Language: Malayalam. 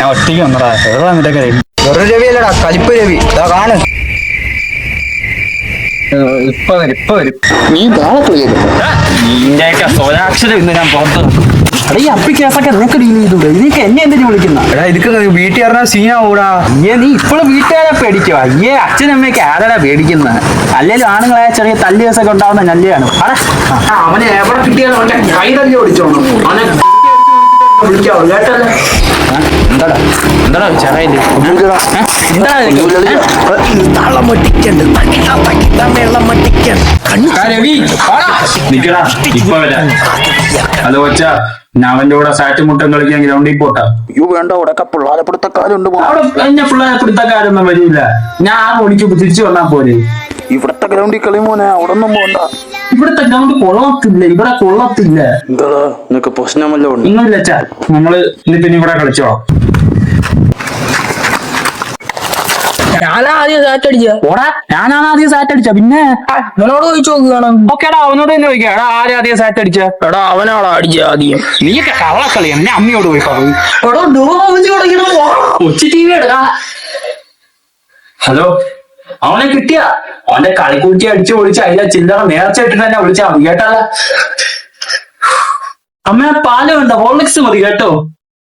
ഞാൻ ഒറ്റയ്ക്ക് വന്നടാ. എവിടെ നിന്റെ കാര്യം? വെറും രവി അല്ലടാ, കലിപ്പ് രവി. ഇതാ കാണ്. ഇപ്പൊ വരും. നീ നാളെ നിന്റെയൊക്കെ സ്വരാക്ഷരം ഇന്ന് ഞാൻ പുറത്ത്. എടാ, ഈ അപ്പി കേസൊക്കെ നിനക്ക് ഡീൽ ചെയ്തൂടെ? ഇതിനൊക്കെ എന്നെ എന്തിനു വിളിക്കുന്ന? എടാ ഇതൊക്കെ വീട്ടിൽ പറഞ്ഞാൽ സീനാവൂടാ. നീ ഇപ്പോഴും വീട്ടുകാരെ പേടിക്കോ? അച്ഛനമ്മയൊക്കെ ആരാടാ പേടിക്കുന്നത്? അല്ലേലും ആണുങ്ങളായ ചെറിയ തല്ലി കേസൊക്കെ ഉണ്ടാവുന്ന നല്ലതാണ്. അവനെ എവിടെ കിട്ടിയാലും അവന്റെ കൈ തല്ലി ഓടിച്ചോണം. അവനെ വിളിക്കാവോ? കേട്ടല്ലേ? എന്താടാ ചെറിയ അത് വെച്ചാ ഞാൻ അവന്റെ കൂടെ സാറ്റ് മുട്ടം കളിക്കാൻ ഗ്രൗണ്ടിൽ പോട്ടാ. അയ്യോ വേണ്ട, ഇവിടെ പിള്ളാരപ്പെടുത്തക്കാരുണ്ട്. അവിടെ എന്നെ പിള്ളേരപ്പെടുത്തക്കാരൊന്നും വരില്ല. ഞാൻ ആ മണിക്ക് തിരിച്ചു വന്നാ പോലെ. ഇവിടത്തെ ഗ്രൗണ്ടിൽ കളി മോനെ, അവിടെ ഒന്നും പോണ്ട. ഇവിടത്തെ ഗ്രൗണ്ട് കൊള്ളത്തില്ല. ഇവിടെ കൊള്ളത്തില്ല. എന്താടാ നിനക്ക് പ്രശ്നമല്ലോ? ഒന്നുമില്ല അച്ഛാ, നമ്മള് പിന്നെ ഇവിടെ കളിച്ചോളാം. ഞാനാ ആദ്യം സാറ്റ് അടിച്ച. ഓടാ, ഞാനാണ് ആദ്യം സാറ്റ് അടിച്ച. പിന്നെ അവനോട് ചോദിച്ചു നോക്കുകയാണ്. ഓക്കേടാ, അവനോട് തന്നെ ചോദിക്കാം. എടാ ആരും ആദ്യം സാറ്റ് അടിച്ച? എടാ അവനാളാ അടിച്ച ആദ്യം. നീയൊക്കെ കള്ളക്കളിയാണ്. ഞാൻ അമ്മയോട് പോയി പറഞ്ഞു. കൊച്ചി ടി വി എടുക്കാ. ഹലോ, അവനെ കിട്ടിയ അവന്റെ കളിക്കൂട്ടി അടിച്ചു പൊളിച്ച് അതിലെ ചില്ലറ നേർച്ച ഇട്ടിട്ട് തന്നെ വിളിച്ചാൽ മതി കേട്ടല്ല. അമ്മ പാല് വേണ്ട, ഹോർലിക്സ് മതി കേട്ടോ.